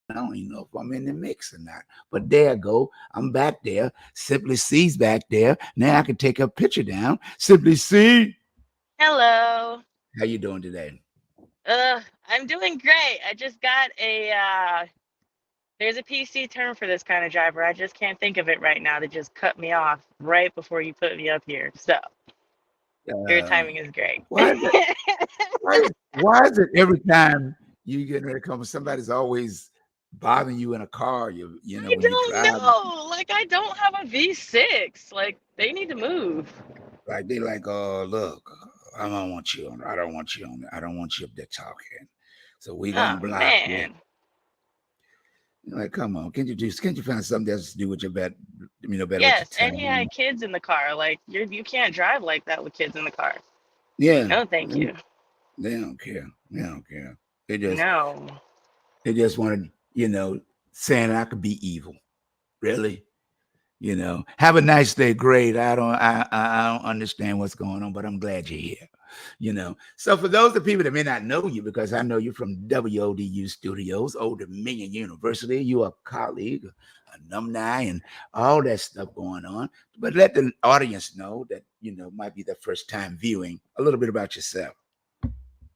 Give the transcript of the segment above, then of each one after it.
I don't even know if I'm in the mix or not. But there I go. I'm back there. Simply C's back there. Now I can take a picture down. Simply C. Hello. How you doing today? I'm doing great. I just got there's a PC term for this kind of driver. I just can't think of it right now. They just cut me off right before you put me up here. So your Uh, timing is great. why is it? Why is it every time you get ready to come, somebody's always bothering you in a car? I When you don't drive, know. Like I don't have a V6. Like they need to move. like they like, oh look, I don't want you on. I don't want you on. I don't want you up there talking. So we gonna Oh block you. man. You're like, come on, can't you find something else to do with your better with your Yes, and he time? had kids in the car. Like you can't drive like that with kids in the car. Yeah, No, thank you. they don't care. They don't care. They just No. they just wanted, saying I could be evil. Really? Have a nice day. Great. I don't understand what's going on, but I'm glad you're here. So for those of people that may not know you, because I know you're from WODU Studios, Old Dominion University, you are a colleague, alumni, and all that stuff going on. But let the audience know that might be their first time viewing a little bit about yourself.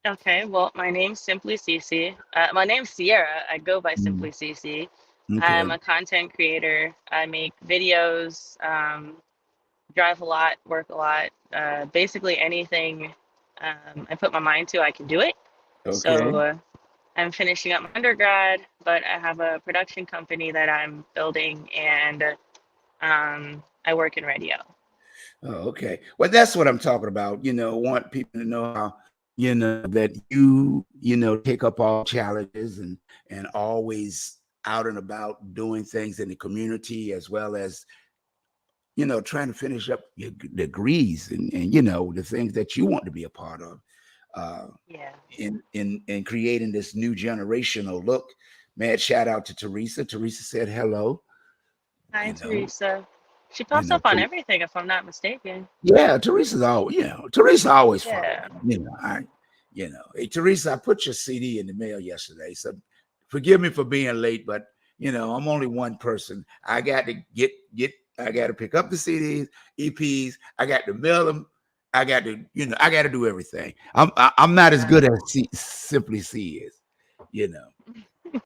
Okay, well, my name's Simply Cece. My name's Sierra. I go by Mm, Simply Cece. I'm okay. a content creator. I make videos, drive a lot, work a lot. Basically anything I put my mind to, I can do it. So Okay. I'm finishing up my undergrad, but I have a production company that I'm building, and I work in radio. Oh, okay. Well, that's what I'm talking about. I want people to know how, that you take up all challenges and always out and about doing things in the community as well as, trying to finish up your degrees and the things that you want to be a part of uh Yeah. in creating this new generational look. Mad shout out to Teresa. Teresa said hello, Hi, you know, Teresa. She you pops know, up on everything, if I'm not mistaken. Yeah, Teresa always follow Yeah. me. Hey Teresa, I put your CD in the mail yesterday. So forgive me for being late, but I'm only one person. I got to I got to pick up the CDs, EPs, I got to mail them. I got to do everything. I'm not as Yeah. good as Simply C is, you know.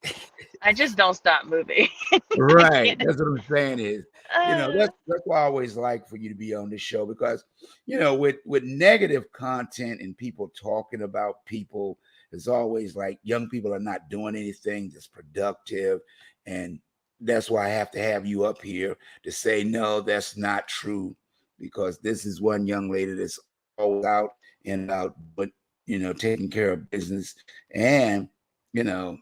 I just don't stop moving. I Right. can't. That's what I'm saying is, Uh, that's why I always like for you to be on this show because, with negative content and people talking about people, it's always like young people are not doing anything that's productive. And that's why I have to have you up here to say, no, that's not true. Because this is one young lady that's always out and about, but taking care of business. And, you know,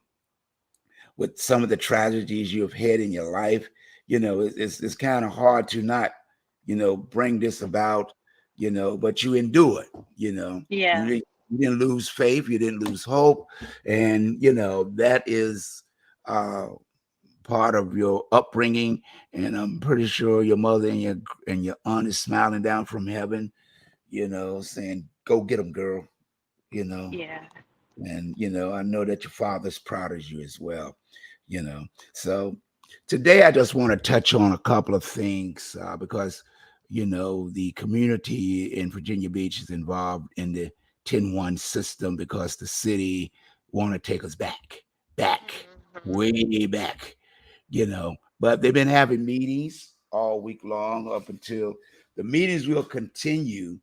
with some of the tragedies you have had in your life, it's kind of hard to not, bring this about, but you endure it, yeah. you didn't lose faith, you didn't lose hope. And, that is part of your upbringing. And I'm pretty sure your mother and your aunt is smiling down from heaven, saying, go get them, girl, you know. Yeah. And I know that your father's proud of you as well, you know so today I just want to touch on a couple of things because the community in Virginia Beach is involved in the 10-1 system because the city want to take us back Mhm. way back, but they've been having meetings all week long up until the meetings will continue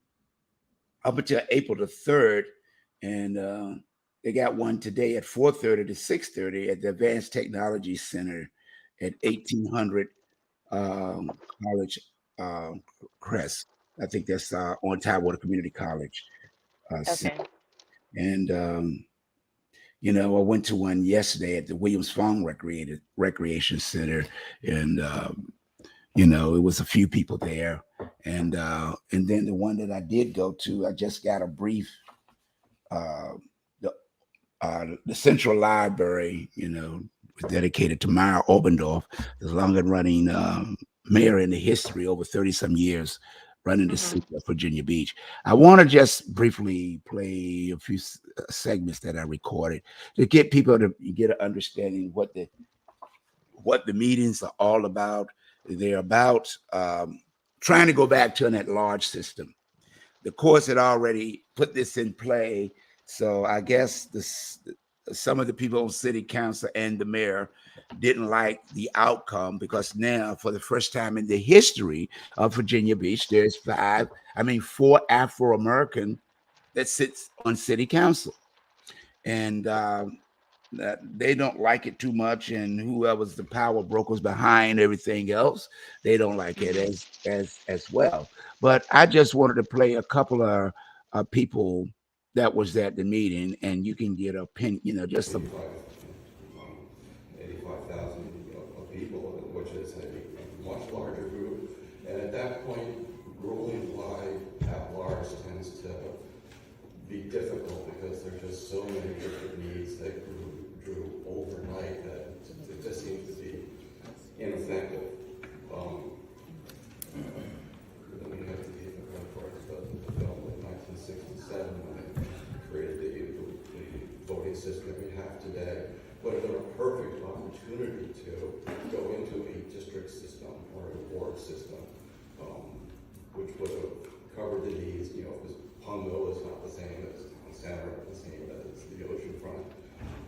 up until April the 3rd. And they got one today at 4:30 to 6:30 at the Advanced Technology Center at 1800 College Crest. I think that's on Tidewater Community College Center. Okay. And, I went to one yesterday at the Williams Farm Recreation Center. And, it was a few people there. And then the one that I did go to, I just got a brief uh, the the Central Library, was dedicated to Meyer Obendorf, the longest running mayor in the history, over 30 some years running the Mhm. city of Virginia Beach. I want to just briefly play a few segments that I recorded to get people to get an understanding what the meetings are all about. They're about trying to go back to an at-large system. The courts had already put this in play, so I guess some of the people on city council and the mayor didn't like the outcome because now, for the first time in the history of Virginia Beach, there's four Afro American that sits on city council, and that they don't like it too much, and whoever's the power brokers behind everything else, they don't like it Mhm. as well. But I just wanted to play a couple of people that was at the meeting, and you can get a pin, just a 85,000 people, which is a much larger group. And at that point, ruling by at large tends to be difficult because there's just so many different needs that drew overnight that it just seems to be ineffective. Then we have the film in 1967 when they created the voting system we have today. Would have been a perfect opportunity to go into a district system or a ward system, which would have covered the needs, because Pungo is not the same as Town Center, not the same as the oceanfront.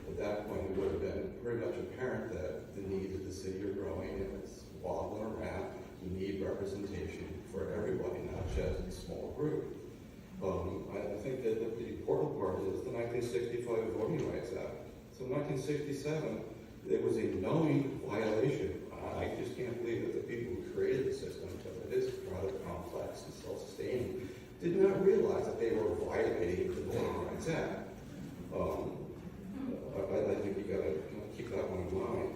At that point, it would have been pretty much apparent that the needs of the city are growing and it's wobbling around. You need representation for everybody, not just a small group. I think that the important part is the 1965 Voting Rights Act. So in 1967, there was a knowing violation. I just can't believe that the people who created the system, because it is rather complex and self-sustaining, did not realize that they were violating the Voting Rights Act. I think you got to keep that one in mind,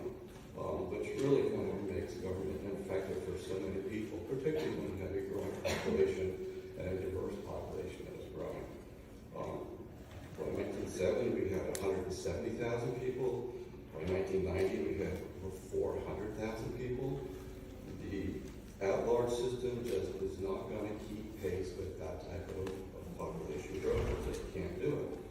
which really kind of makes government ineffective for so many people, particularly when you have a growing population and a diverse population that is growing. By 1970, we had 170,000 people. By 1990, we had over 400,000 people. The at-large system just is not going to keep pace with that type of population growth. It just can't do it.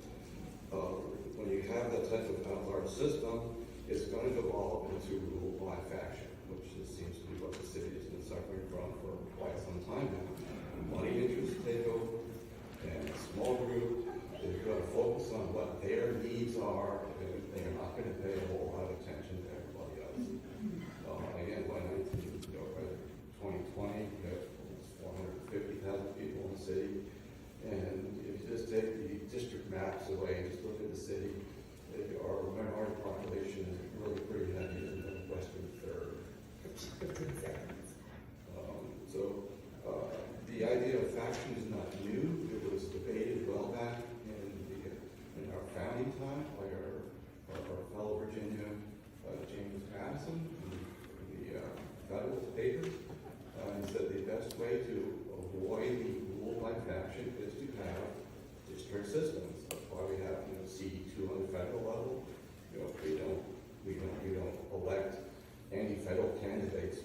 When you have that type of at-large system, it's going to evolve into rule by faction, which seems to be what the city has been suffering from for quite some time now. Money interests take over, and a small group is going to focus on what their needs are, and they are not going to pay a whole lot of attention to everybody else. Again, by 2020, we have almost 450,000 people in the city, and if you just take the district maps away and just look at the city, our minority population is really pretty heavy in the western third. 15 seconds. The idea of faction is not new. It was debated well back in our founding time by our fellow Virginia James Madison in the Federalist Papers. He said the best way to avoid the rule by faction is to have district systems. That's why we have CD2 on the federal level. We don't elect any federal candidates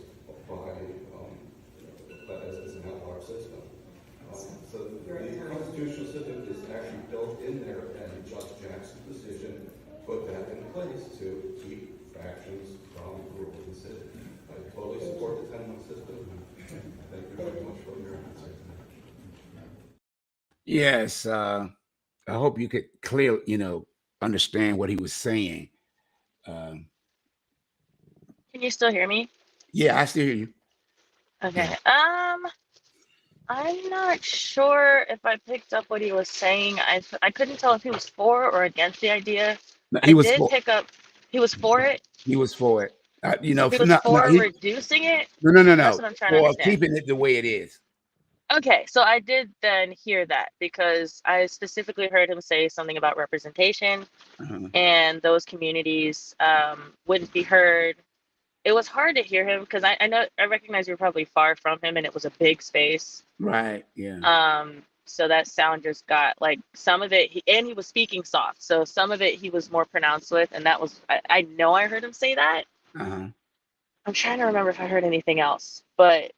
by as an at-large system. So the constitutional system is actually built in there, and Judge Jackson's decision put that in place to keep factions from ruling the city. I totally support the 10-1 system. Thank you very much for your answer. yes. I hope you could clearly, understand what he was saying. Um, Can you still hear me? yeah, I still hear you. Okay. Yeah. I'm not sure if I picked up what he was saying. I couldn't tell if he was for or against the idea. No, I he was did for pick up he was for it. he was for it. He was No, no, for reducing it. That's no, what I'm trying to for understand. keeping it the way it is. Okay, so I did then hear that because I specifically heard him say something about representation Uh-huh. and those communities wouldn't be heard. It was hard to hear him because I know I recognize you were probably far from him and it was a big space. Right. Yeah. So that sound just got like some of it, and he was speaking soft. So some of it he was more pronounced with, and that was, I know I heard him say that. Uh-huh. I'm trying to remember if I heard anything else, but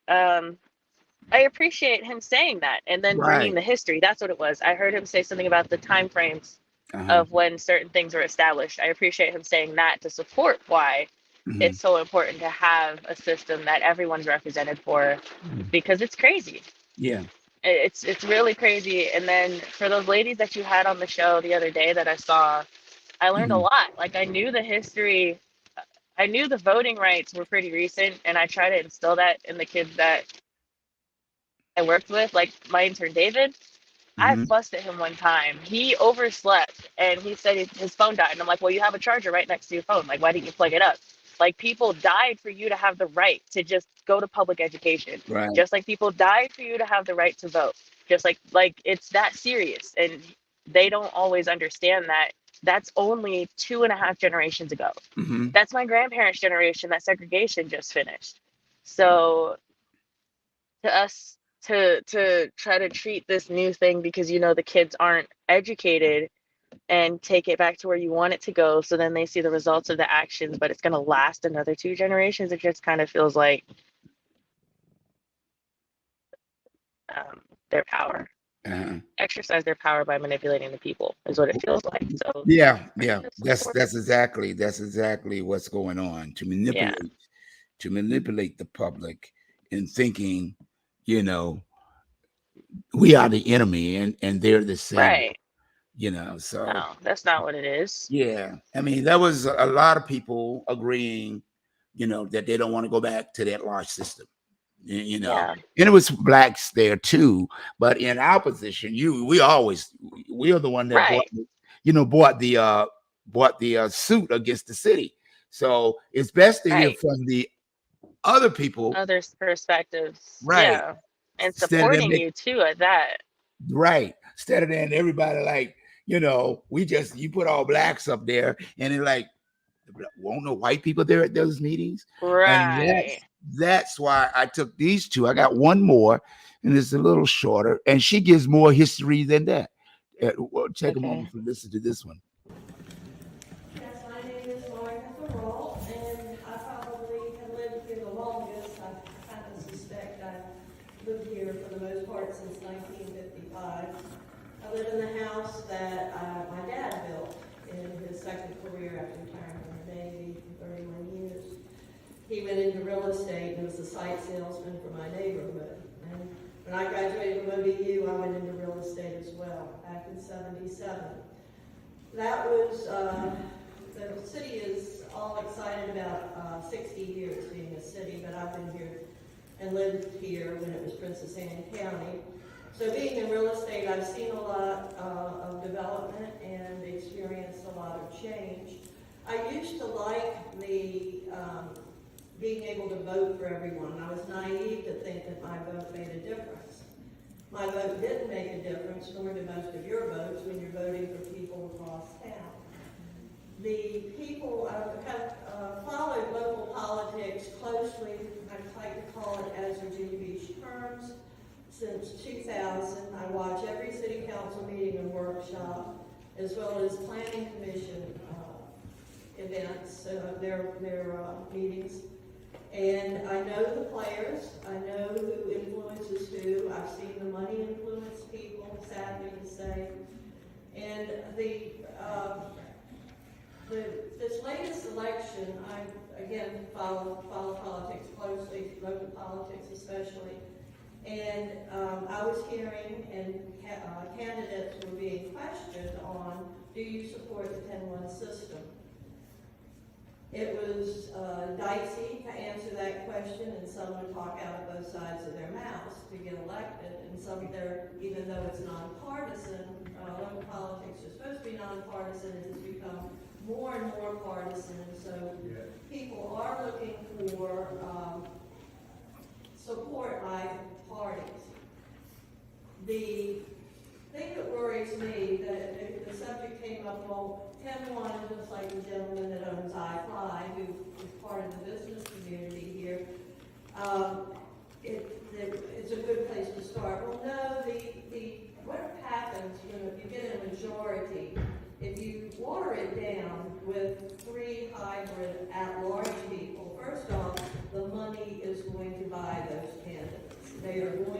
I appreciate him saying that and then bringing Right. the history. That's what it was. I heard him say something about the time frames Uh-huh. of when certain things were established. I appreciate him saying that to support why Hmm. it's so important to have a system that everyone's represented for, because it's crazy. Yeah. It's really crazy. And then for those ladies that you had on the show the other day that I saw, I learned a Hmm. lot. Like I knew the history, I knew the voting rights were pretty recent, and I try to instill that in the kids that I worked with, like my intern David. I Hmm. fussed at him one time. He overslept and he said his phone died. And I'm like, well, you have a charger right next to your phone. Like, why didn't you plug it up? Like, people died for you to have the right to just go to public education. Right. Just like people died for you to have the right to vote. Just like it's that serious. And they don't always understand that that's only 2.5 generations ago. Hmm. That's my grandparents' generation that segregation just finished. So to us to try to treat this new thing because the kids aren't educated and take it back to where you want it to go, so then they see the results of the actions, but it's going to last another 2 generations. It just kind of feels like their power, Uh-huh. exercise their power by manipulating the people is what it feels like. So Yeah, I yeah. just That's support that's exactly that's exactly what's going on, yeah, to manipulate the public in thinking, you know, we are the enemy and they're the savior, right. So No, that's not what it is. yeah. I mean, there was a lot of people agreeing, that they don't want to go back to that large system, Yeah, and it was blacks there too. But in our position, we are the one that right, bought the suit against the city. So it's best to hear right. from the other people, Other perspectives, right? yeah, and Instead of them supporting you too at that. right, instead of then everybody like, you put all blacks up there, and they're like, won't no white people there at those meetings. And Right. that's why I took these two. I got one more, and it's a little shorter, and she gives more history than that. Well, take a Okay. moment to listen to this one. Yes, my name is Lauren Farrell, and I probably have lived here the longest. I kind of suspect I've lived here for the most part since 1955. I live in the house that my dad built in his second career after retiring from the Navy for 31 years. He went into real estate and was a site salesman for my neighborhood. And when I graduated from OBU, I went into real estate as well back in '77. That was, the city is all excited about 60 years being a city, but I've been here and lived here when it was Princess Anne County. So being in real estate, I've seen a lot of development and experienced a lot of change. I used to like the being able to vote for everyone. I was naive to think that my vote made a difference. My vote didn't make a difference, nor did most of your votes when you're voting for people across town. The people have followed local politics closely, I like to call it as Virginia Beach terms, since 2000. I watch every city council meeting and workshop, as well as planning commission events, their meetings. And I know the players, I know who influences who, I've seen the money influence people, sadly to say. And this latest election, I again follow politics closely, local politics especially. And I was hearing and candidates were being questioned on, do you support the 10-1 system? It was dicey to answer that question, and some would talk out of both sides of their mouths to get elected, and some there, even though it's nonpartisan, local politics are supposed to be nonpartisan, it has become more and more partisan, and so people are looking for support by parties. The thing that worries me, that the subject came up, well, 10-1, just like the gentleman that owns iFly, who is part of the business community here, it's a good place to start. Well, no, what happens if you get a majority, if you water it down with 3 hybrid at-large people, first off, the money is going to buy those candidates. They are going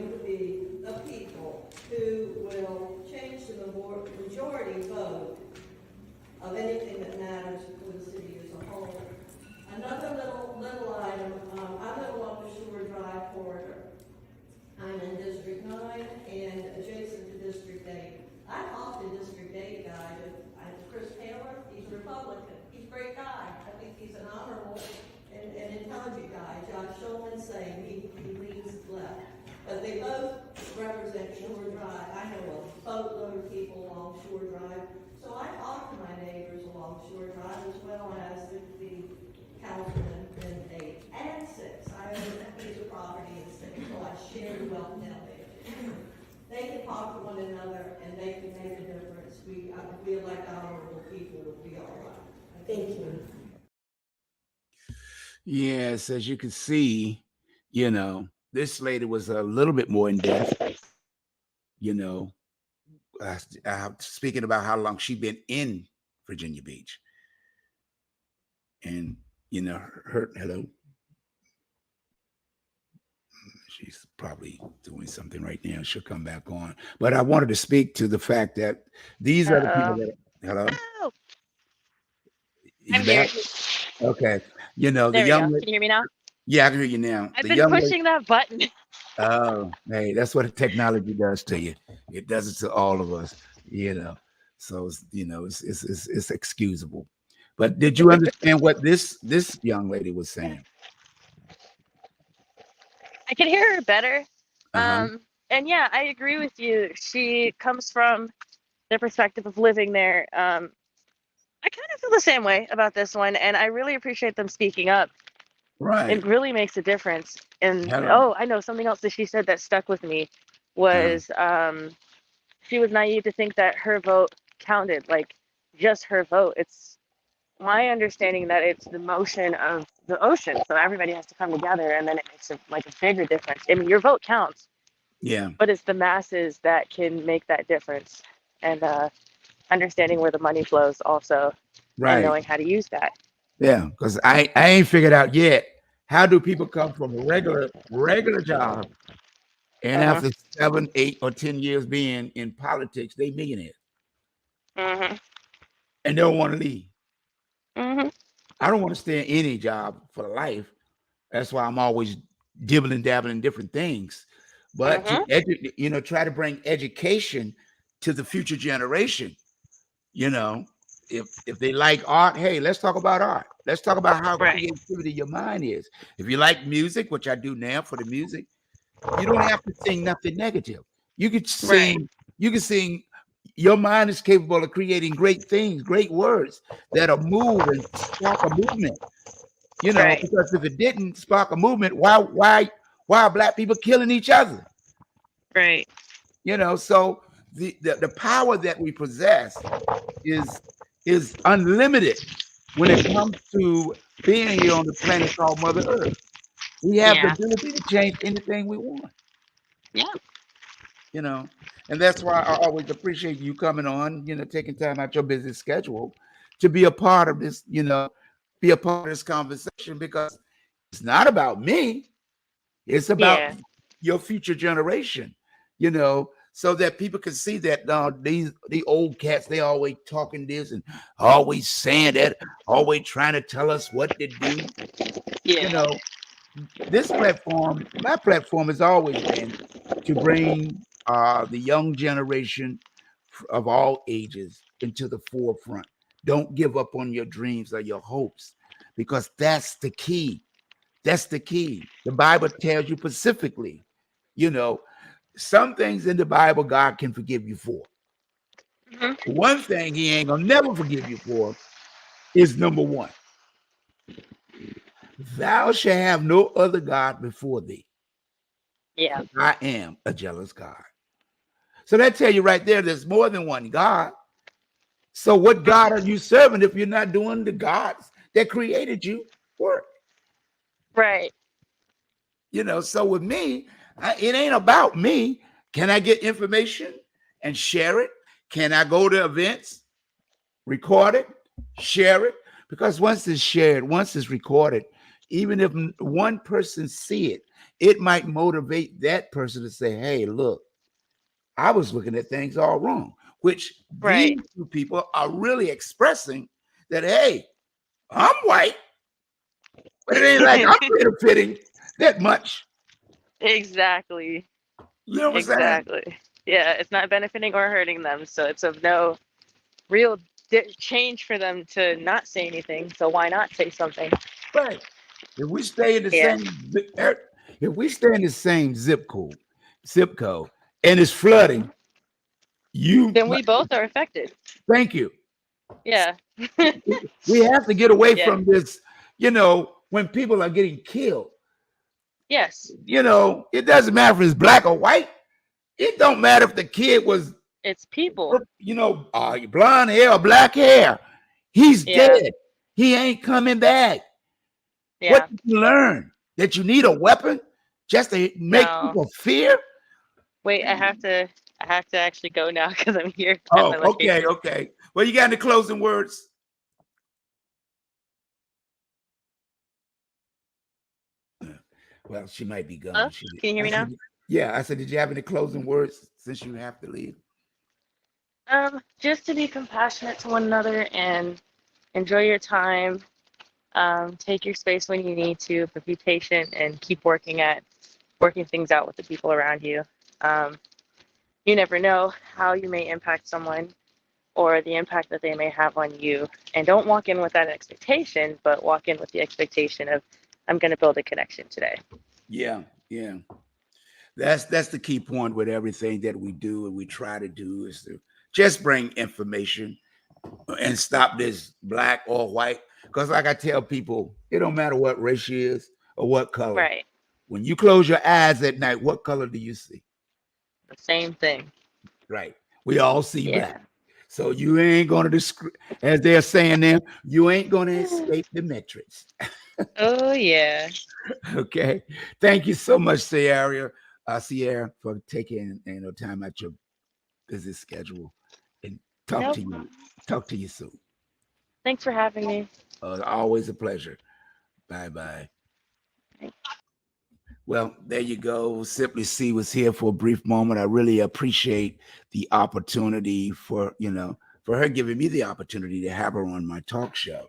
majority vote of anything that matters for the city as a whole. Another little item, I live along the Shore Drive corridor. I'm in District 9 and adjacent to District 8. I talked to District 8 guy, Chris Taylor. He's a Republican. He's a great guy. I think he's an honorable and intelligent guy. Josh Shulman saying he leans left. But they both represent Shore Drive. I know a boatload of people along Shore Drive. So I talked to my neighbors along Shore Drive as well as the councilman in 8 and 6. I own a piece of property in 6, so I share the wealth now there. They can talk to one another and they can make a difference. We elect honorable people, will be all right. Thank you. Yes, as you can see, you know, this lady was a little bit more in depth, you know, speaking about how long she'd been in Virginia Beach. And, you know, hello. She's probably doing something right now. She'll come back on. But I wanted to speak to the fact that these are the people that, hello? Oh, You I'm back? here. Okay. You know, There the we go. young Can you hear me now? yeah, I can hear you now. I've The been young pushing that button. oh, hey, that's what technology does to you. It does it to all of us, you know. So it's, you know, it's excusable. But did you understand what this young lady was saying? I can hear her better. Uh-huh. And yeah, I agree with you. She comes from the perspective of living there. I kind of feel the same way about this one, and I really appreciate them speaking up. Right. It really makes a difference. And Hello. I know something else that she said that stuck with me was she was naive to think that her vote counted, like just her vote. It's my understanding that it's the motion of the ocean, so everybody has to come together, and then it makes a bigger difference. I mean, your vote counts, Yeah. but it's the masses that can make that difference, and understanding where the money flows also, Right. and knowing how to use that. Yeah, because I ain't figured out yet, how do people come from a regular job and after 7, 8, or 10 years being in politics, they millionaires Mm-hmm. and they don't want to leave. Mm-hmm. I don't want to stay in any job for life. That's why I'm always dibbling, dabbling in different things. But to try to bring education to the future generation. You know, if they like art, hey, let's talk about art. Let's talk about how creativity your mind is. If you like music, which I do now for the music, you don't have to sing nothing negative. You could sing, you can sing. Your mind is capable of creating great things, great words that'll move and spark a movement. You know, because if it didn't spark a movement, why are black people killing each other? Right. You know, so the power that we possess is unlimited when it comes to being here on the planet called Mother Earth. We have the ability to change anything we want. Yeah. You know, and that's why I always appreciate you coming on, you know, taking time out your busy schedule to be a part of this, you know, be a part of this conversation, because it's not about me. It's about your future generation, you know, so that people can see that the old cats, they always talking this and always saying that, always trying to tell us what to do. Yeah. You know, this platform, my platform has always been to bring the young generation of all ages into the forefront. Don't give up on your dreams or your hopes, because that's the key. That's the key. The Bible tells you specifically, you know, some things in the Bible God can forgive you for. One thing he ain't gonna never forgive you for is number one. Thou shalt have no other God before thee. Yeah. I am a jealous God. So that tell you right there, there's more than one God. So what God are you serving if you're not doing the gods that created you work? Right. You know, so with me, it ain't about me. Can I get information and share it? Can I go to events, record it, share it? Because once it's shared, once it's recorded, even if one person see it, it might motivate that person to say, hey, look, I was looking at things all wrong. which Right. these two people are really expressing that, hey, I'm white, but it ain't like I'm benefiting that much. Exactly. You know what I'm saying? Exactly. Yeah, it's not benefiting or hurting them, so it's of no real change for them to not say anything. So why not say something? Right. If we stay in the Yeah. same zip code, and it's flooding, you Then we both are affected. thank you. Yeah. We have to get away Yeah. from this, when people are getting killed. Yes. It doesn't matter if it's black or white. It don't matter if the kid was, It's people. blonde hair or black hair. He's Yeah. dead. He ain't coming back. What Yeah. did you learn? That you need a weapon just to make No. people fear? Wait, I have to actually go now because I'm here at Oh, my okay, location. okay. Well, you got any closing words? Well, she might be gone. Hello? Can you hear me now? Yeah, I said, did you have any closing words since you have to leave? Just to be compassionate to one another and enjoy your time. Take your space when you need to, but be patient and keep working things out with the people around you. You never know how you may impact someone or the impact that they may have on you. And don't walk in with that expectation, but walk in with the expectation of, I'm going to build a connection today. Yeah, yeah. That's the key point with everything that we do and we try to do is to just bring information and stop this black or white. Because like I tell people, it don't matter what race she is or what color. Right. When you close your eyes at night, what color do you see? The same thing. Right. We all see Yeah. black. So you ain't going to, as they're saying there, you ain't going to escape the metrics. Oh, yeah. Okay. Thank you so much, Sierra, for taking time out your busy schedule and talk to you soon. Thanks for having me. Always a pleasure. Bye-bye. Well, there you go. Simply C was here for a brief moment. I really appreciate the opportunity for her giving me the opportunity to have her on my talk show,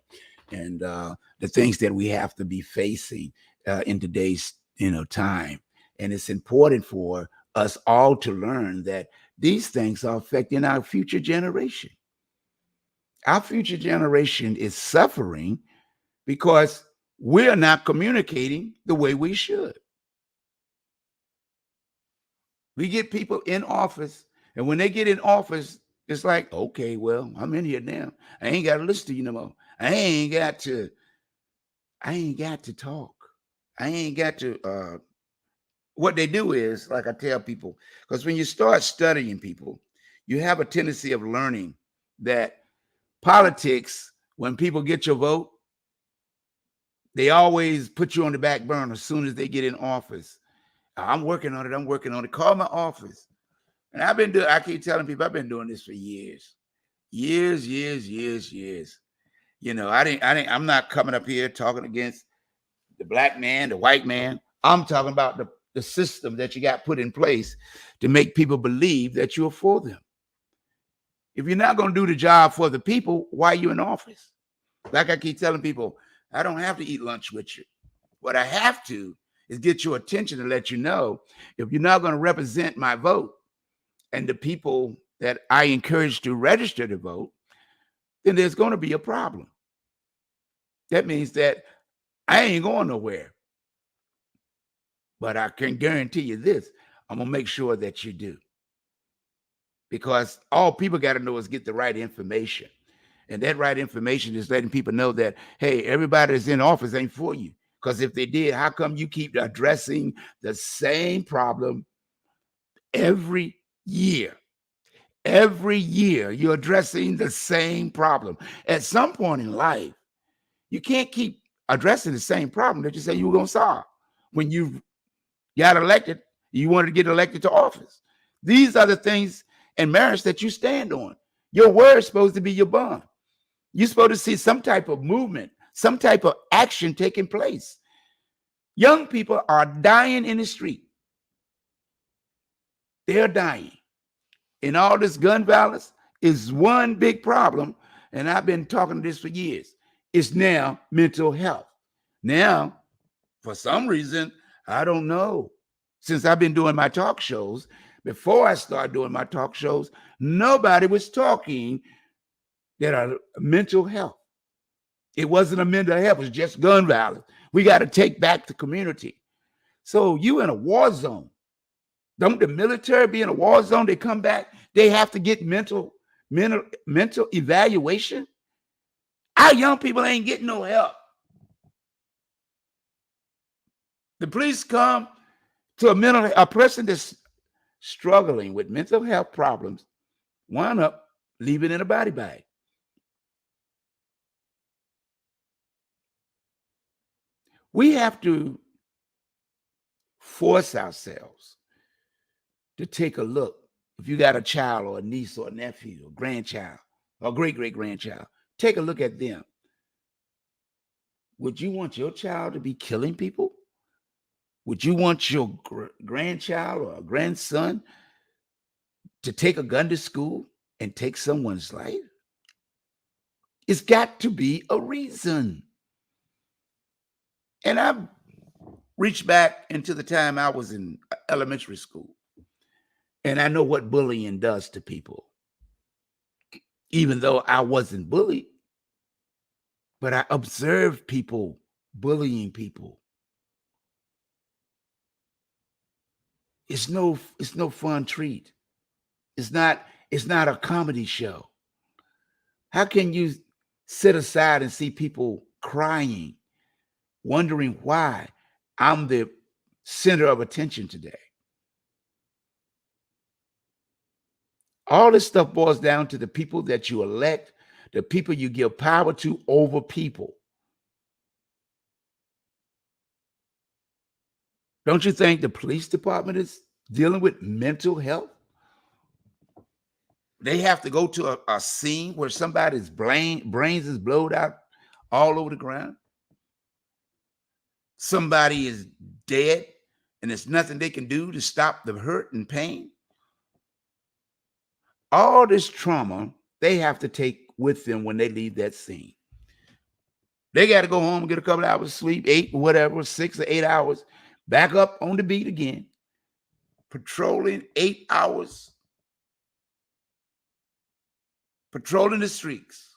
and the things that we have to be facing in today's time. And it's important for us all to learn that these things are affecting our future generation. Our future generation is suffering because we're not communicating the way we should. We get people in office, and when they get in office, it's like, okay, well, I'm in here now. I ain't got to listen to you no more. I ain't got to talk. I ain't got to what they do is, like I tell people, because when you start studying people, you have a tendency of learning that politics, when people get your vote, they always put you on the back burner as soon as they get in office. I'm working on it. Call my office. And I keep telling people I've been doing this for years. Years. I'm not coming up here talking against the black man, the white man. I'm talking about the system that you got put in place to make people believe that you're for them. If you're not going to do the job for the people, why are you in office? Like I keep telling people, I don't have to eat lunch with you. What I have to is get your attention and let you know if you're not going to represent my vote and the people that I encourage to register to vote, then there's going to be a problem. That means that I ain't going nowhere. But I can guarantee you this, I'm going to make sure that you do. Because all people got to know is get the right information. And that right information is letting people know that, hey, everybody that's in office ain't for you. Because if they did, how come you keep addressing the same problem every year? Every year, you're addressing the same problem. At some point in life, you can't keep addressing the same problem that you said you were going to solve. When you got elected, you wanted to get elected to office. These are the things in marriage that you stand on. Your word is supposed to be your bond. You're supposed to see some type of movement, some type of action taking place. Young people are dying in the street. They're dying. In all this gun violence, is one big problem, and I've been talking this for years. It's now mental health. Now, for some reason, I don't know. Since I've been doing my talk shows, before I started doing my talk shows, nobody was talking that are mental health. It wasn't a mental health, it was just gun violence. We got to take back the community. So you in a war zone. Don't the military be in a war zone? They come back, they have to get mental evaluation. Our young people ain't getting no help. The police come to a person that's struggling with mental health problems, wind up leaving in a body bag. We have to force ourselves to take a look. If you got a child or a niece or a nephew or grandchild or great-great-grandchild, take a look at them. Would you want your child to be killing people? Would you want your grandchild or grandson to take a gun to school and take someone's life? It's got to be a reason. And I've reached back into the time I was in elementary school, and I know what bullying does to people. Even though I wasn't bullied, but I observed people bullying people. It's no fun treat. It's not a comedy show. How can you sit aside and see people crying, wondering why I'm the center of attention today? All this stuff boils down to the people that you elect, the people you give power to over people. Don't you think the police department is dealing with mental health? They have to go to a scene where somebody's brains is blowed out all over the ground. Somebody is dead, and there's nothing they can do to stop the hurt and pain. All this trauma they have to take with them when they leave that scene. They got to go home and get a couple hours of sleep, 8 or whatever, 6 or 8 hours, back up on the beat again, patrolling 8 hours, patrolling the streets,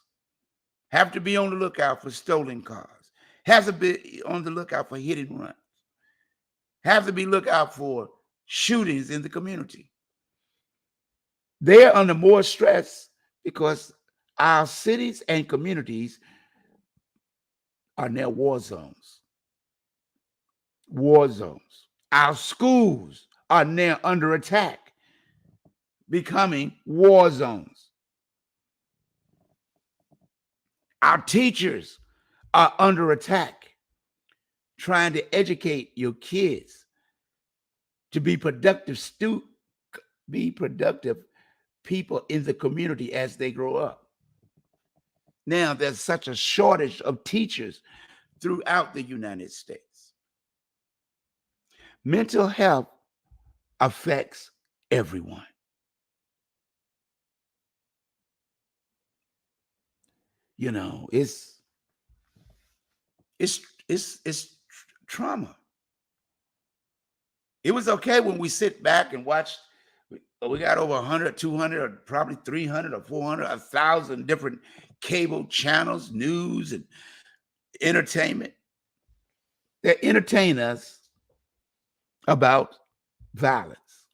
have to be on the lookout for stolen cars, have to be on the lookout for hit and runs, have to be lookout for shootings in the community. They're under more stress because our cities and communities are now war zones. War zones. Our schools are now under attack, becoming war zones. Our teachers are under attack, trying to educate your kids to be productive people in the community as they grow up. Now there's such a shortage of teachers throughout the United States. Mental health affects everyone. You know, it's trauma. It was okay when we sit back and watch. We got over 100, 200, or probably 300 or 400, 1,000 different cable channels, news, and entertainment that entertain us about violence,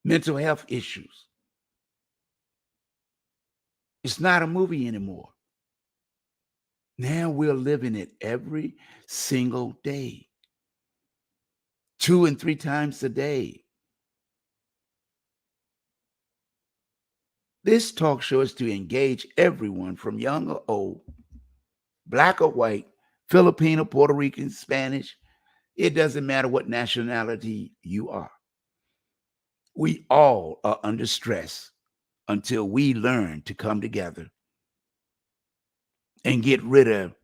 mental health issues. It's not a movie anymore. Now we're living it every single day, 2 and 3 times a day. This talk show is to engage everyone from young or old, black or white, Filipino, Puerto Rican, Spanish. It doesn't matter what nationality you are. We all are under stress until we learn to come together and get rid of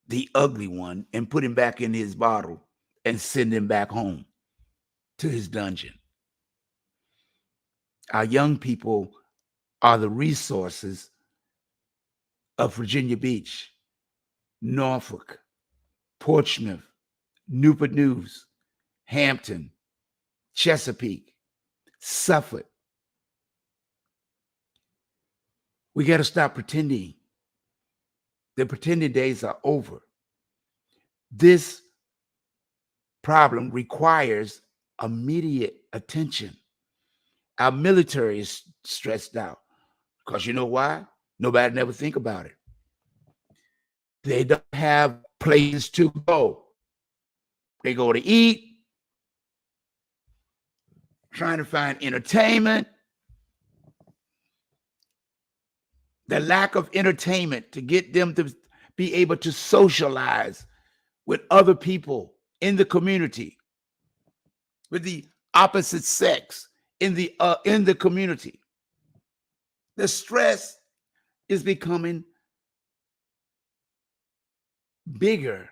the ugly one and put him back in his bottle and send him back home to his dungeon. Our young people are the resources of Virginia Beach, Norfolk, Portsmouth, Newport News, Hampton, Chesapeake, Suffolk. We got to stop pretending. The pretending days are over. This problem requires immediate attention. Our military is stressed out because you know why? Nobody never think about it. They don't have places to go. They go to eat, trying to find entertainment. The lack of entertainment to get them to be able to socialize with other people in the community, with the opposite sex in the community. The stress is becoming bigger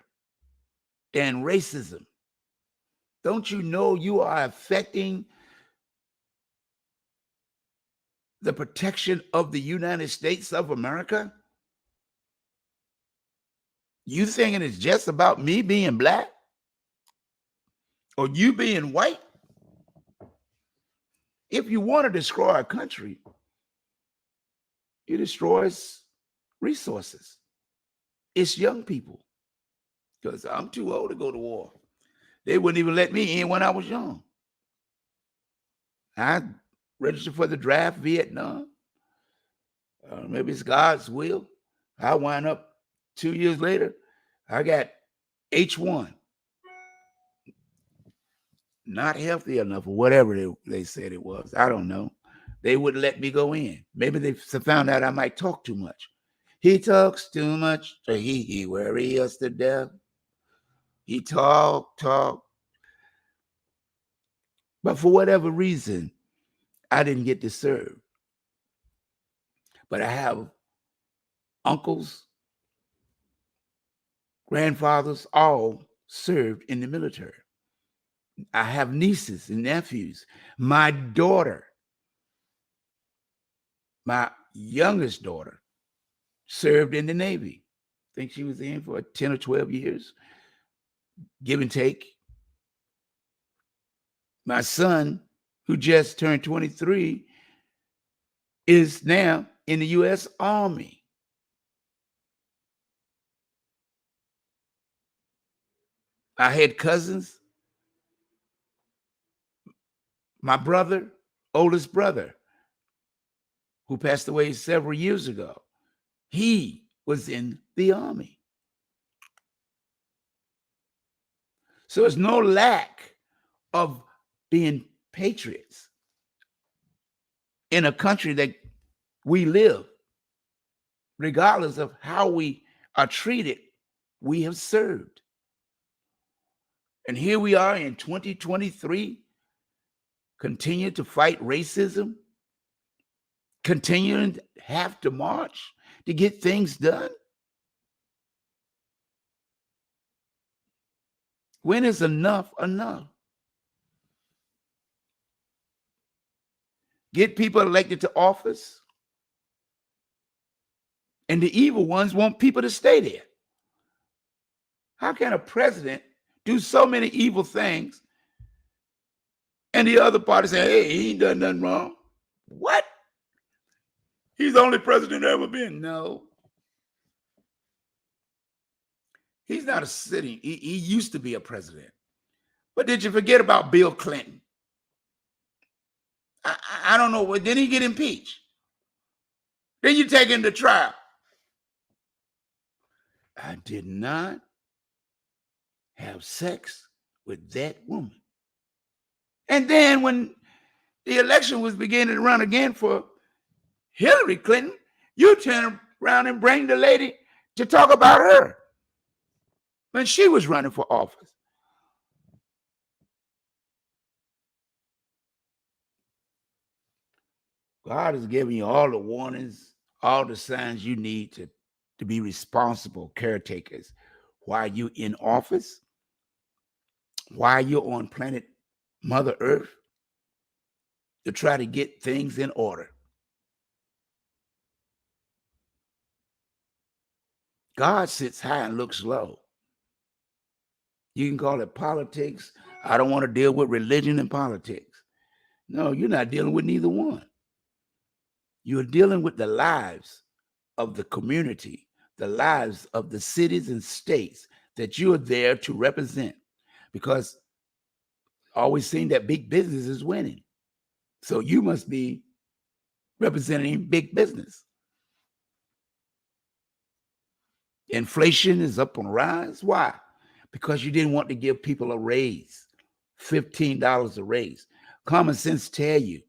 than racism. Don't you know you are affecting the protection of the United States of America? You thinking it's just about me being black or you being white? If you want to destroy a country, it destroys resources. It's young people. Because I'm too old to go to war. They wouldn't even let me in when I was young. I registered for the draft, Vietnam. Maybe it's God's will. I wind up 2 years later, I got H1. Not healthy enough or whatever they said it was. I don't know. They wouldn't let me go in. Maybe they found out I might talk too much. He talks too much, so he worry us to death. He talk. But for whatever reason, I didn't get to serve. But I have uncles, grandfathers, all served in the military. I have nieces and nephews. My daughter, my youngest daughter, served in the Navy. I think she was in for 10 or 12 years, give and take. My son, who just turned 23, is now in the U.S. Army. I had cousins. My brother, oldest brother, who passed away several years ago, he was in the Army. So there's no lack of being patriots in a country that we live. Regardless of how we are treated, we have served. And here we are in 2023, continue to fight racism, continuing to have to march to get things done. When is enough enough? Get people elected to office, and the evil ones want people to stay there. How can a president do so many evil things and the other party say, hey, he ain't done nothing wrong? What? He's the only president ever been. No. He's not a sitting. He used to be a president. But did you forget about Bill Clinton? I don't know. Didn't he get impeached? Then you take him to trial. I did not have sex with that woman. And then when the election was beginning to run again for Hillary Clinton, you turn around and bring the lady to talk about her when she was running for office. God has given you all the warnings, all the signs you need to be responsible caretakers while you're in office, while you're on planet Mother Earth. to try to get things in order. God sits high and looks low. You can call it politics. I don't want to deal with religion and politics. No, you're not dealing with neither one. You're dealing with the lives of the community, the lives of the cities and states that you are there to represent, because always seeing that big business is winning. So you must be representing big business. Inflation is up on the rise. Why? Because you didn't want to give people a raise, $15 a raise. Common sense tell you,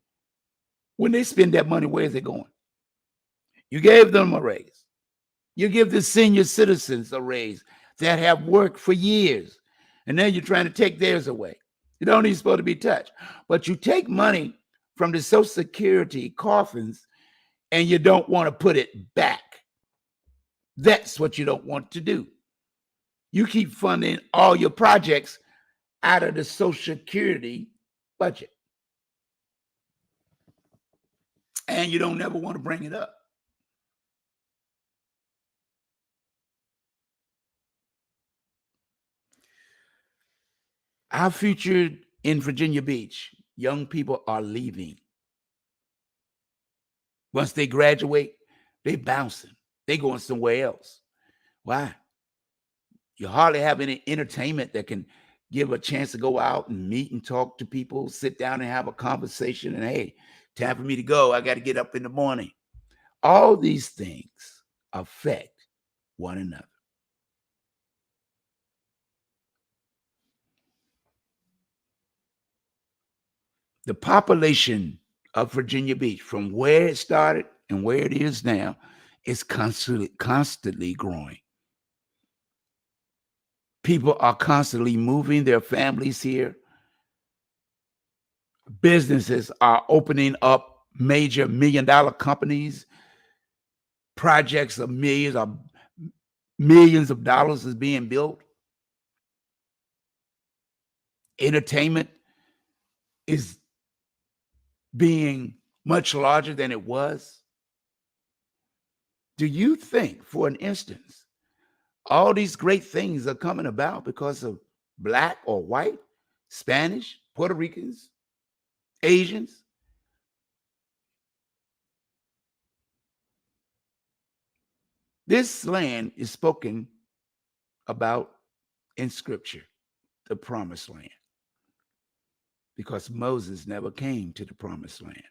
when they spend that money, where is it going? You gave them a raise. You give the senior citizens a raise that have worked for years, and then you're trying to take theirs away. You don't even supposed to be touched. But you take money from the Social Security coffins and you don't want to put it back. That's what you don't want to do. You keep funding all your projects out of the Social Security budget. And you don't ever want to bring it up. Our future in Virginia Beach, young people are leaving. Once they graduate, they bouncing. They going somewhere else. Why? You hardly have any entertainment that can give a chance to go out and meet and talk to people, sit down and have a conversation, and hey, time for me to go. I got to get up in the morning. All these things affect one another. The population of Virginia Beach, from where it started and where it is now, is constantly growing. People are constantly moving their families here. Businesses are opening up major million-dollar companies. Projects of millions of dollars is being built. Entertainment is being much larger than it was. Do you think, for an instance, all these great things are coming about because of Black or white, Spanish, Puerto Ricans, Asians? This land is spoken about in Scripture, the promised land, because Moses never came to the promised land.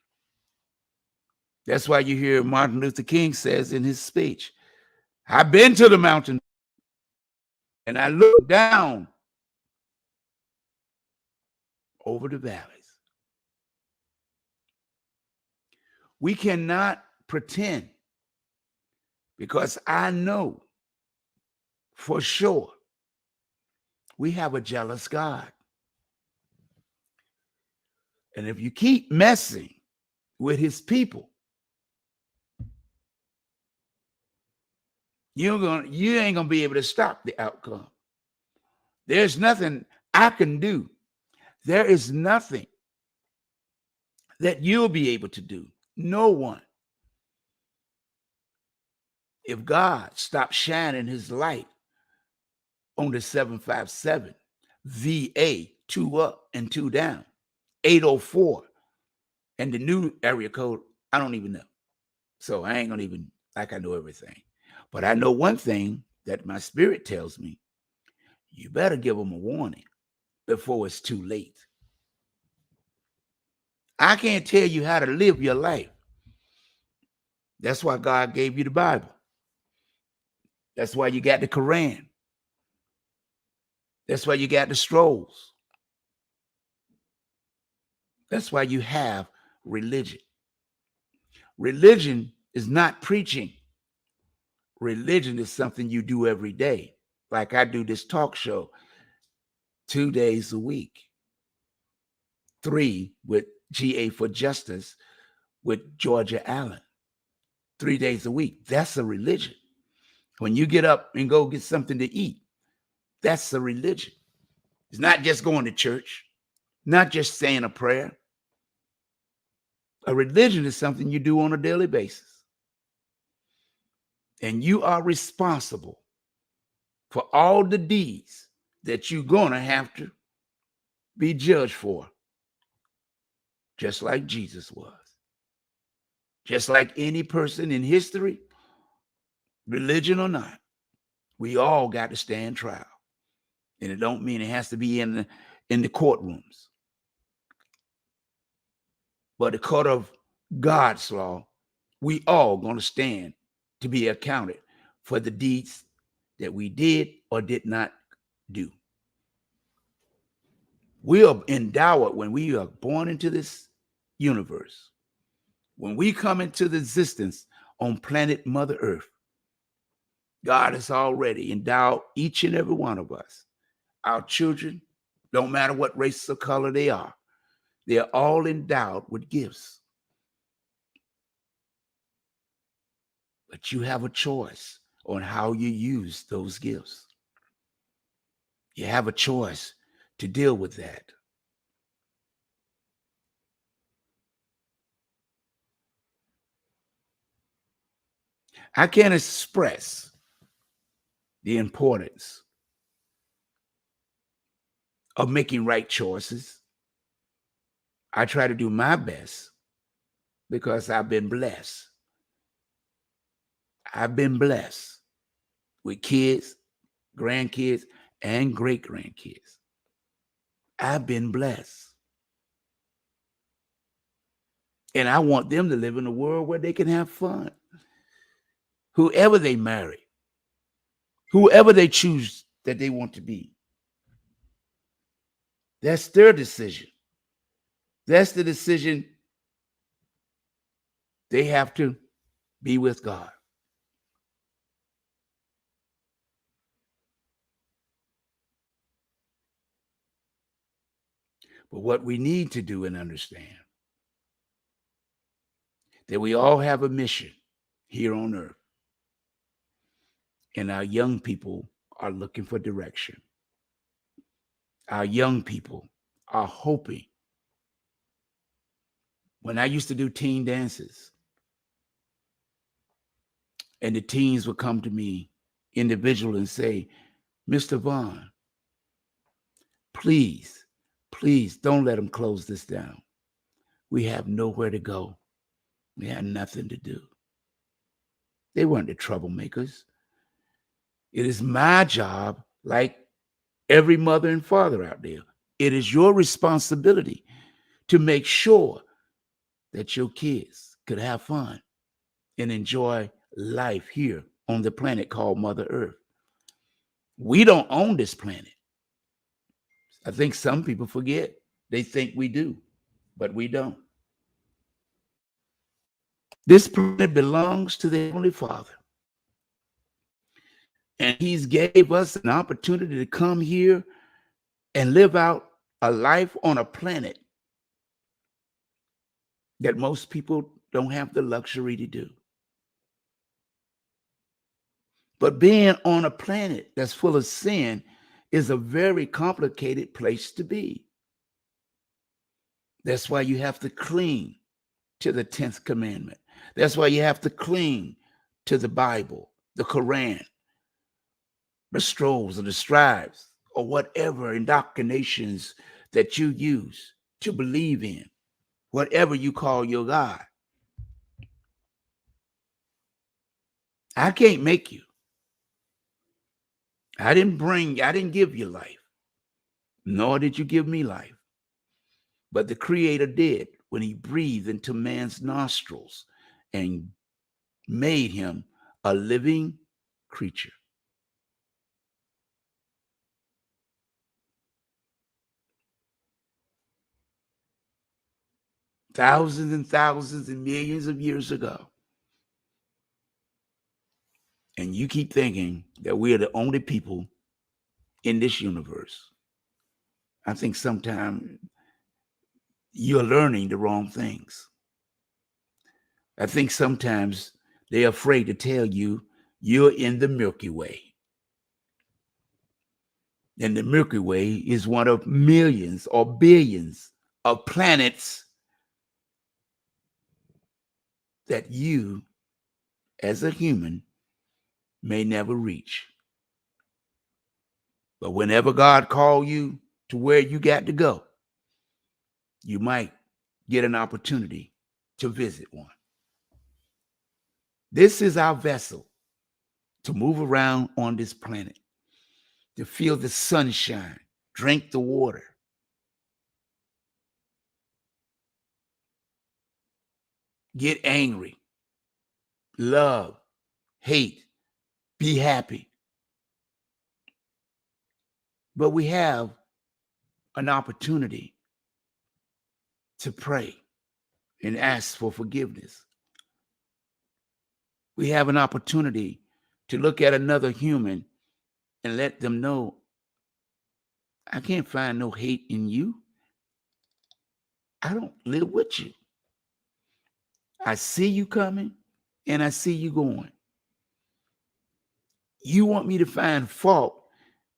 That's why you hear Martin Luther King says in his speech, I've been to the mountain and I look down over the valleys. We cannot pretend, because I know for sure we have a jealous God. And if you keep messing with his people, you ain't gonna be able to stop the outcome. There's nothing I can do. There is nothing that you'll be able to do. No one. If God stops shining his light on the 757 VA, 2 up and 2 down, 804, and the new area code, I don't even know. So I ain't gonna even like I know everything. But I know one thing that my spirit tells me: you better give them a warning before it's too late. I can't tell you how to live your life. That's why God gave you the Bible. That's why you got the Quran. That's why you got the scrolls. That's why you have religion. Religion is not preaching. Religion is something you do every day. Like I do this talk show 2 days a week. 3 with GA for Justice with Georgia Allen. 3 days a week. That's a religion. When you get up and go get something to eat, that's a religion. It's not just going to church, not just saying a prayer. A religion is something you do on a daily basis. And you are responsible for all the deeds that you're going to have to be judged for, just like Jesus was. Just like any person in history, religion or not, we all got to stand trial. And it don't mean it has to be in the courtrooms. But the court of God's law, we all going to stand to be accounted for the deeds that we did or did not do. We are endowed when we are born into this universe. When we come into the existence on planet Mother Earth, God has already endowed each and every one of us, our children, don't matter what race or color they are all endowed with gifts. But you have a choice on how you use those gifts. You have a choice to deal with that. I can't express the importance of making right choices. I try to do my best because I've been blessed. I've been blessed with kids, grandkids, and great-grandkids. I've been blessed. And I want them to live in a world where they can have fun. Whoever they marry, whoever they choose that they want to be, that's their decision. That's the decision. They have to be with God. But what we need to do and understand that we all have a mission here on earth. And our young people are looking for direction. Our young people are hoping. When I used to do teen dances, and the teens would come to me individually and say, Mr. Vaughn, please don't let them close this down. We have nowhere to go. We have nothing to do. They weren't the troublemakers. It is my job, like every mother and father out there, it is your responsibility to make sure that your kids could have fun and enjoy life here on the planet called Mother Earth. We don't own this planet. I think some people forget. They think we do, but we don't. This planet belongs to the Heavenly Father. And He's gave us an opportunity to come here and live out a life on a planet that most people don't have the luxury to do. But being on a planet that's full of sin is a very complicated place to be. That's why you have to cling to the 10th commandment. That's why you have to cling to the Bible, the Quran, the scrolls or the scribes, or whatever indoctrinations that you use to believe in, whatever you call your God. I can't make you. I didn't give you life, nor did you give me life. But the Creator did when He breathed into man's nostrils and made him a living creature. Thousands and thousands and millions of years ago. And you keep thinking that we are the only people in this universe. I think sometimes you're learning the wrong things. I think sometimes they're afraid to tell you you're in the Milky Way. And the Milky Way is one of millions or billions of planets that you, as a human, may never reach. But whenever God calls you to where you got to go, you might get an opportunity to visit one. This is our vessel to move around on this planet, to feel the sunshine, drink the water, get angry, love, hate, be happy. But we have an opportunity to pray and ask for forgiveness. We have an opportunity to look at another human and let them know, I can't find no hate in you. I don't live with you. I see you coming and I see you going. You want me to find fault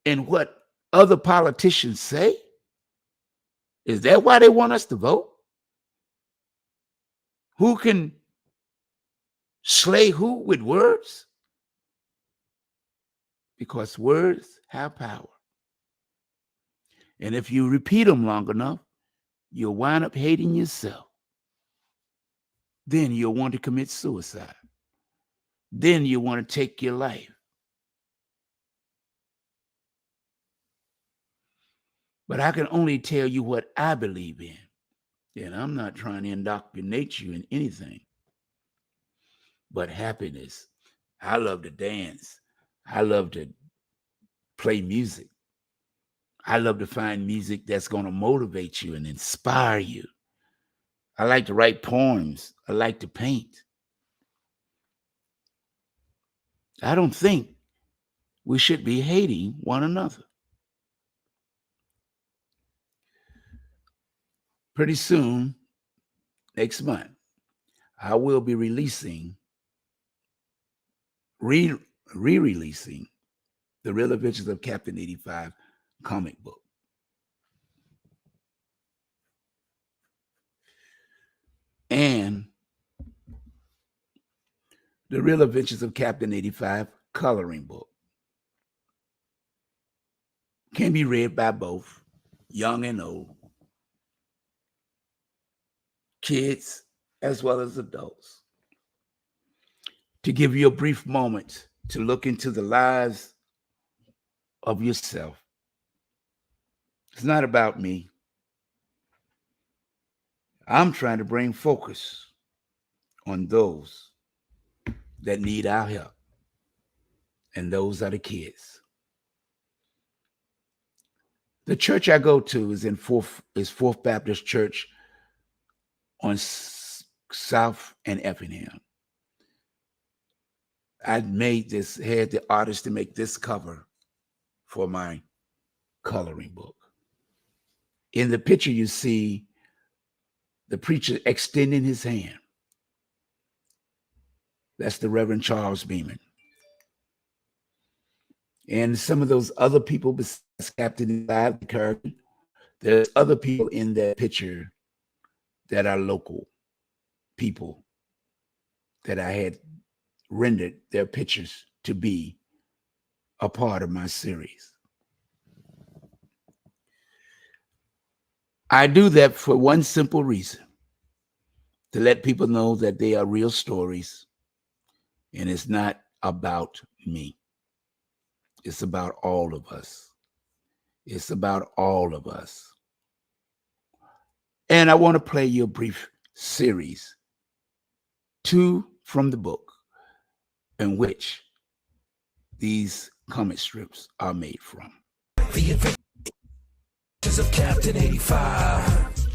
in what other politicians say? Is that why they want us to vote? Who can slay who with words? Because words have power. And if you repeat them long enough, you'll wind up hating yourself. Then you'll want to commit suicide. Then you want to take your life. But I can only tell you what I believe in. And I'm not trying to indoctrinate you in anything. But happiness. I love to dance. I love to play music. I love to find music that's going to motivate you and inspire you. I like to write poems. I like to paint. I don't think we should be hating one another. Pretty soon, next month, I will be releasing, re-releasing The Real Adventures of Captain 85 comic book. And The Real Adventures of Captain 85 coloring book. Can be read by both young and old, kids as well as adults. To give you a brief moment to look into the lives of yourself. It's not about me. I'm trying to bring focus on those that need our help. And those are the kids. The church I go to is Fourth Baptist Church on South and Effingham. I had the artist to make this cover for my coloring book. In the picture, you see the preacher extending his hand. That's the Reverend Charles Beeman. And some of those other people besides Captain 85, there's other people in that picture that are local people that I had rendered their pictures to be a part of my series. I do that for one simple reason, to let people know that they are real stories and it's not about me. It's about all of us. It's about all of us. And I want to play you a brief series, 2 from the book, in which these comic strips are made from. The Adventures of Captain 85.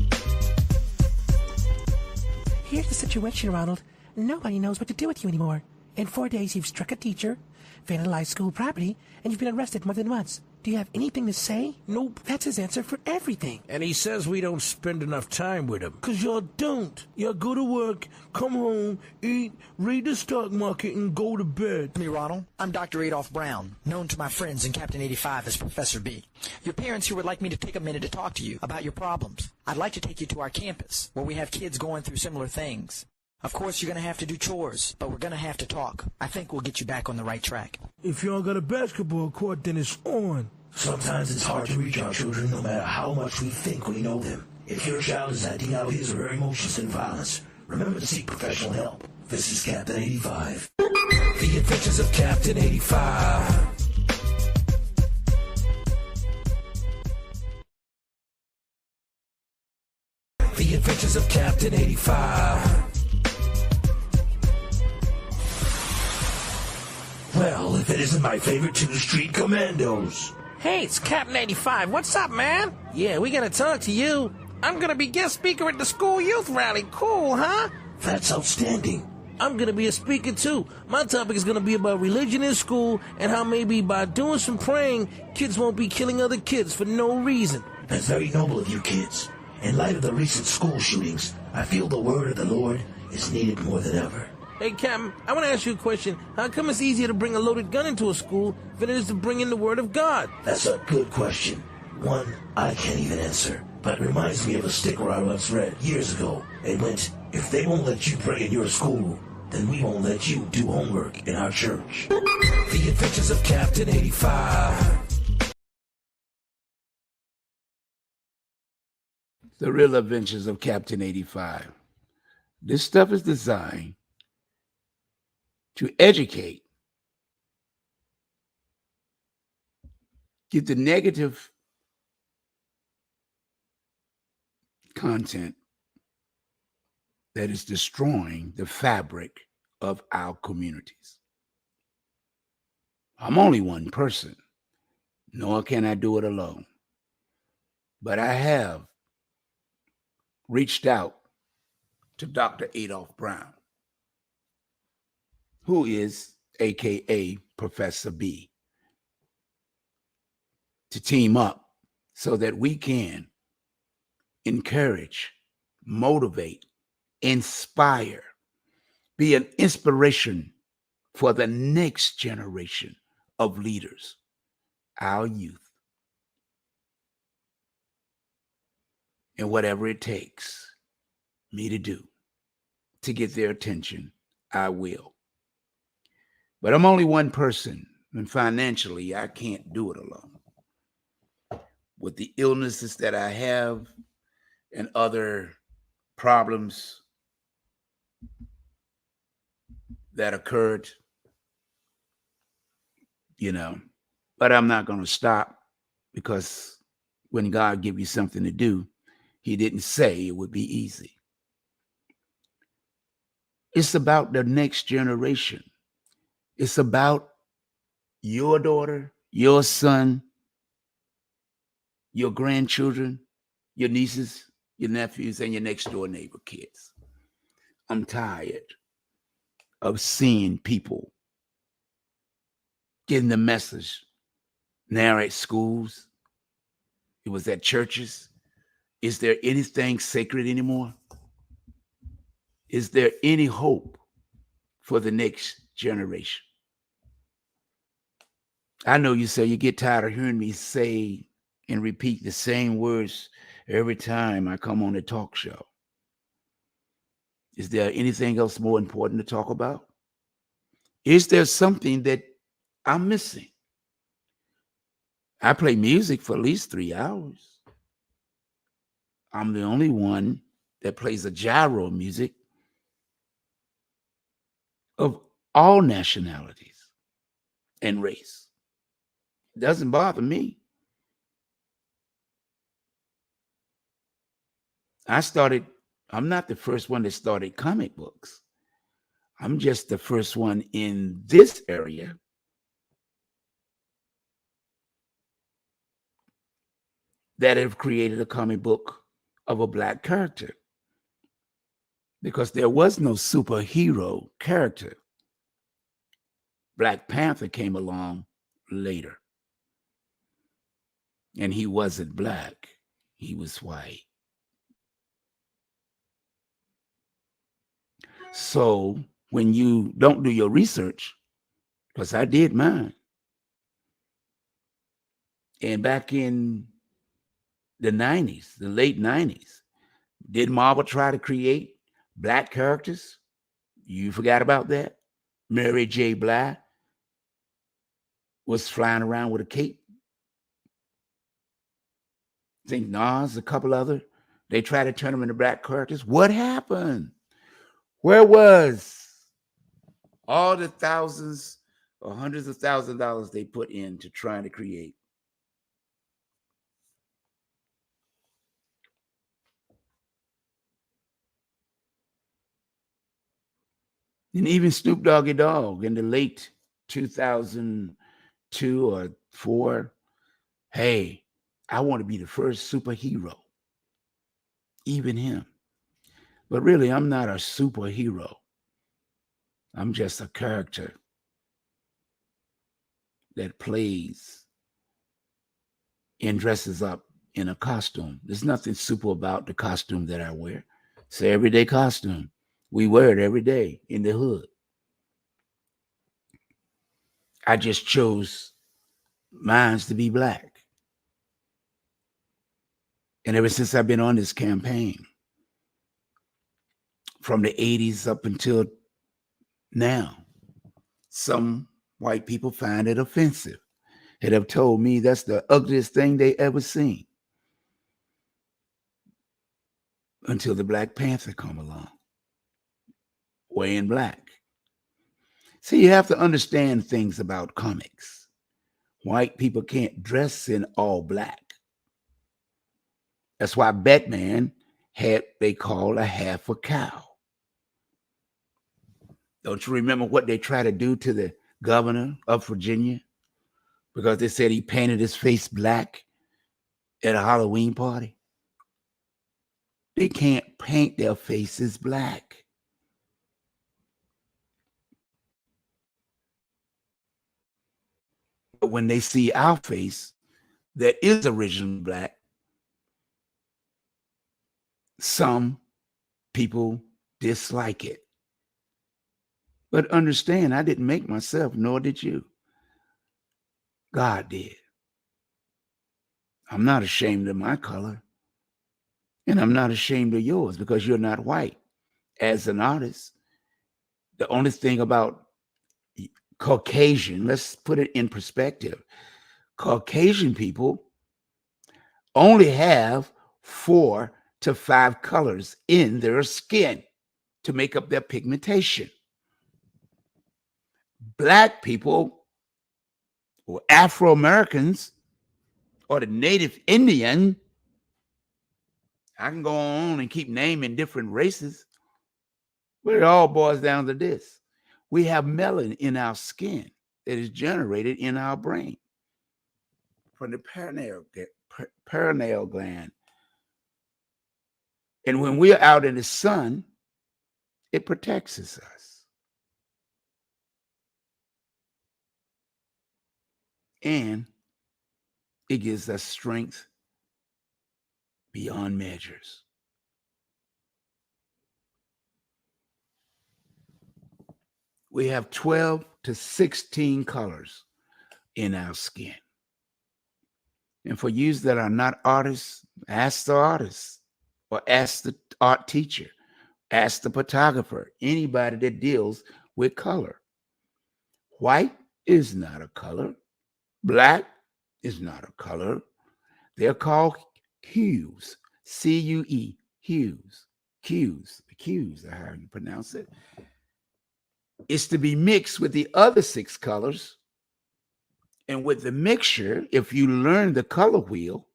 Here's the situation, Ronald. Nobody knows what to do with you anymore. In 4 days, you've struck a teacher, vandalized school property, and you've been arrested more than once. Do you have anything to say? Nope. That's his answer for everything. And he says we don't spend enough time with him. 'Cause y'all don't. Y'all go to work, come home, eat, read the stock market, and go to bed. Me, Ronald. I'm Dr. Adolph Brown, known to my friends in Captain 85 as Professor B. Your parents here would like me to take a minute to talk to you about your problems. I'd like to take you to our campus, where we have kids going through similar things. Of course, you're going to have to do chores, but we're going to have to talk. I think we'll get you back on the right track. If y'all got a basketball court, then it's on. Sometimes it's hard to reach our children no matter how much we think we know them. If your child is acting out his or her emotions in violence, remember to seek professional help. This is Captain 85. The Adventures of Captain 85. The Adventures of Captain 85. Well, if it isn't my favorite two street commandos. Hey, it's Captain 85. What's up, man? Yeah, we gotta talk to you. I'm gonna be guest speaker at the school youth rally. Cool, huh? That's outstanding. I'm gonna be a speaker too. My topic is gonna be about religion in school and how maybe by doing some praying, kids won't be killing other kids for no reason. That's very noble of you kids. In light of the recent school shootings, I feel the word of the Lord is needed more than ever. Hey, Captain, I want to ask you a question. How come it's easier to bring a loaded gun into a school than it is to bring in the Word of God? That's a good question. One I can't even answer, but it reminds me of a sticker I once read years ago. It went, if they won't let you pray in your school, then we won't let you do homework in our church. The Adventures of Captain 85. The Real Adventures of Captain 85. This stuff is designed to educate, get the negative content that is destroying the fabric of our communities. I'm only one person, nor can I do it alone. But I have reached out to Dr. Adolph Brown, who is AKA Professor B, to team up so that we can encourage, motivate, inspire, be an inspiration for the next generation of leaders, our youth. And whatever it takes me to do to get their attention, I will. But I'm only one person, and financially, I can't do it alone. With the illnesses that I have and other problems that occurred, but I'm not going to stop, because when God gives you something to do, he didn't say it would be easy. It's about the next generation. It's about your daughter, your son, your grandchildren, your nieces, your nephews, and your next door neighbor kids. I'm tired of seeing people getting the message now at schools. It was at churches. Is there anything sacred anymore? Is there any hope for the next generation? I know you say you get tired of hearing me say and repeat the same words every time I come on a talk show. Is there anything else more important to talk about? Is there something that I'm missing? I play music for at least 3 hours. I'm the only one that plays a gyro music of all nationalities and race. It doesn't bother me. I'm not the first one that started comic books. I'm just the first one in this area that have created a comic book of a Black character, because there was no superhero character. Black Panther came along later, and he wasn't Black, he was white. So when you don't do your research, because I did mine, and back in the 90s, the late 90s, did Marvel try to create Black characters You forgot about that? Mary J. Blige was flying around with a cape. I think Nas, a couple other. They tried to turn them into black characters. What happened? Where was all the thousands or hundreds of thousands of dollars they put into trying to create? And even Snoop Doggy Dogg in the late 2002 or 4, hey, I want to be the first superhero. Even him. But really, I'm not a superhero. I'm just a character that plays and dresses up in a costume. There's nothing super about the costume that I wear. It's an everyday costume. We wear it every day in the hood. I just chose mine to be black. And ever since I've been on this campaign, from the 80s up until now, some white people find it offensive and have told me that's the ugliest thing they ever seen. Until the Black Panther come along, wearing black. See, you have to understand things about comics. White people can't dress in all black. That's why Batman had they call a half a cow. Don't you remember what they tried to do to the governor of Virginia? Because they said he painted his face black at a Halloween party. They can't paint their faces black. But when they see our face that is originally black, some people dislike it. But understand, I didn't make myself, nor did you. God did. I'm not ashamed of my color. And I'm not ashamed of yours because you're not white. As an artist, the only thing about Caucasian, let's put it in perspective. Caucasian people only have 4 to 5 colors in their skin to make up their pigmentation. Black people or Afro-Americans or the native Indian, I can go on and keep naming different races, but it all boils down to this. We have melanin in our skin that is generated in our brain from the pineal gland. And when we're out in the sun, it protects us. And it gives us strength beyond measures. We have 12 to 16 colors in our skin. And for you that are not artists, ask the artist or ask the art teacher, ask the photographer, anybody that deals with color. White is not a color. Black is not a color. They're called hues, C-U-E, hues, cues, the cues are how you pronounce it. It's to be mixed with the other 6 colors. And with the mixture, if you learn the color wheel,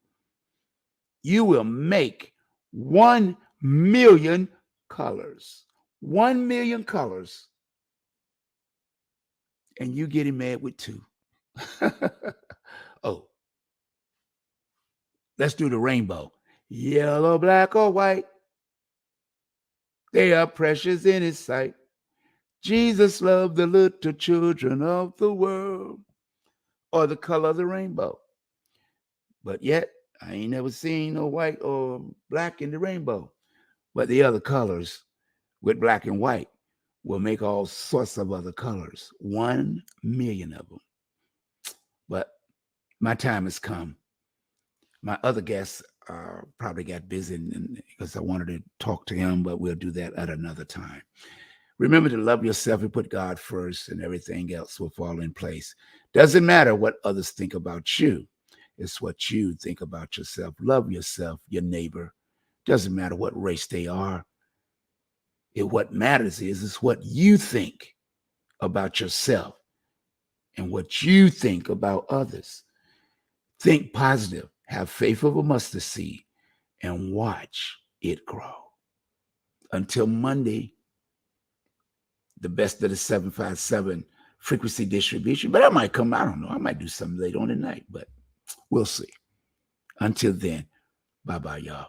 you will make 1 million colors. 1 million colors. And you getting mad with 2. Oh, let's do the rainbow. Yellow, black, or white. They are precious in his sight. Jesus loved the little children of the world. Or the color of the rainbow. But yet, I ain't never seen no white or black in the rainbow. But the other colors with black and white will make all sorts of other colors. 1 million of them. But my time has come. My other guests probably got busy because I wanted to talk to him, but we'll do that at another time. Remember to love yourself and put God first, and everything else will fall in place. Doesn't matter what others think about you. It's what you think about yourself. Love yourself, your neighbor. Doesn't matter what race they are. What matters is what you think about yourself and what you think about others. Think positive. Have faith of a mustard seed and watch it grow. Until Monday, the best of the 757 frequency distribution. But I might come, I don't know. I might do something late on tonight, but we'll see. Until then, bye-bye, y'all.